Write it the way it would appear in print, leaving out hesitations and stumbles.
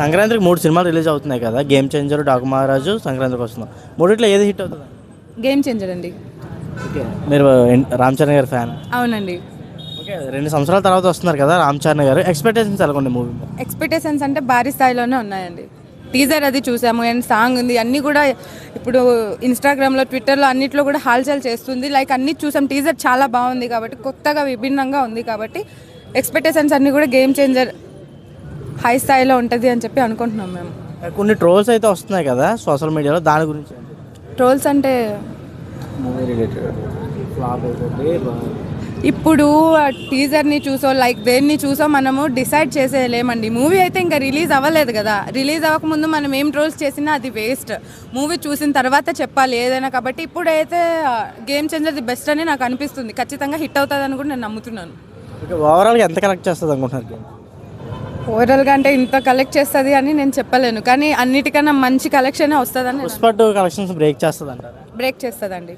సంక్రాంతికి 3 సినిమాలు రిలీజ్ అవుతున్నాయి కదా, గేమ్ చేంజర్, డాకు మహారాజు, సంక్రాంతికి వస్తున్నాం. మూడిట్లో ఏది హిట్ అవుతుంది? గేమ్ చేంజర్ అండి. ఓకే, మీరు రామ్ చరణ్ గారి ఫ్యాన్? అవునండి. ఓకే, 2 సంవత్సరాల తర్వాత వస్తున్నారు కదా రామ్ చరణ్ గారు, ఎక్స్పెక్టేషన్స్ ఎలా ఉన్నాయి మూవీ? ఎక్స్పెక్టేషన్స్ అంటే భారీ స్థాయిలోనే ఉన్నాయండి. టీజర్ అది చూసాము అండ్ సాంగ్ ఉంది, అన్నీ కూడా ఇప్పుడు ఇన్స్టాగ్రామ్లో, ట్విట్టర్లో అన్నిట్లో కూడా హాల్చల్ చేస్తుంది. లైక్ అన్నీ చూసాం, టీజర్ చాలా బాగుంది కాబట్టి, కొత్తగా విభిన్నంగా ఉంది కాబట్టి ఎక్స్పెక్టేషన్స్ అన్నీ కూడా గేమ్ చేంజర్ హై స్థాయిలో ఉంటుంది అని చెప్పి అనుకుంటున్నాం మేము. కొన్ని ట్రోల్స్ అయితే వస్తున్నాయి కదా సోషల్ మీడియాలో, దాని గురించి ట్రోల్స్ అంటే మూవీ రిలేటెడ్ ఫ్లాప్ అయిపోతే ఇప్పుడు టీజర్ని చూసో లైక్ దేన్ని చూసో మనము డిసైడ్ చేసేయలేమండి. మూవీ అయితే ఇంకా రిలీజ్ అవ్వలేదు కదా, రిలీజ్ అవ్వకముందు మనం ఏం ట్రోల్స్ చేసినా అది వేస్ట్. మూవీ చూసిన తర్వాత చెప్పాలి ఏదైనా. కాబట్టి ఇప్పుడైతే గేమ్ చేంజర్ ది బెస్ట్ అని నాకు అనిపిస్తుంది. ఖచ్చితంగా హిట్ అవుతుందని కూడా నేను నమ్ముతున్నాను. ఓవరాల్గా ఎంత కలెక్ట్ చేస్తుంది అనుకుంటున్నారు? ఓవరాల్గా అంటే ఇంత కలెక్ట్ చేస్తుంది అని నేను చెప్పలేను, కానీ అన్నిటికన్నా మంచి కలెక్షనే వస్తుందని. పుష్ప 2 కలెక్షన్స్ బ్రేక్ చేస్తుంది అంటారా? బ్రేక్ చేస్తుందండి.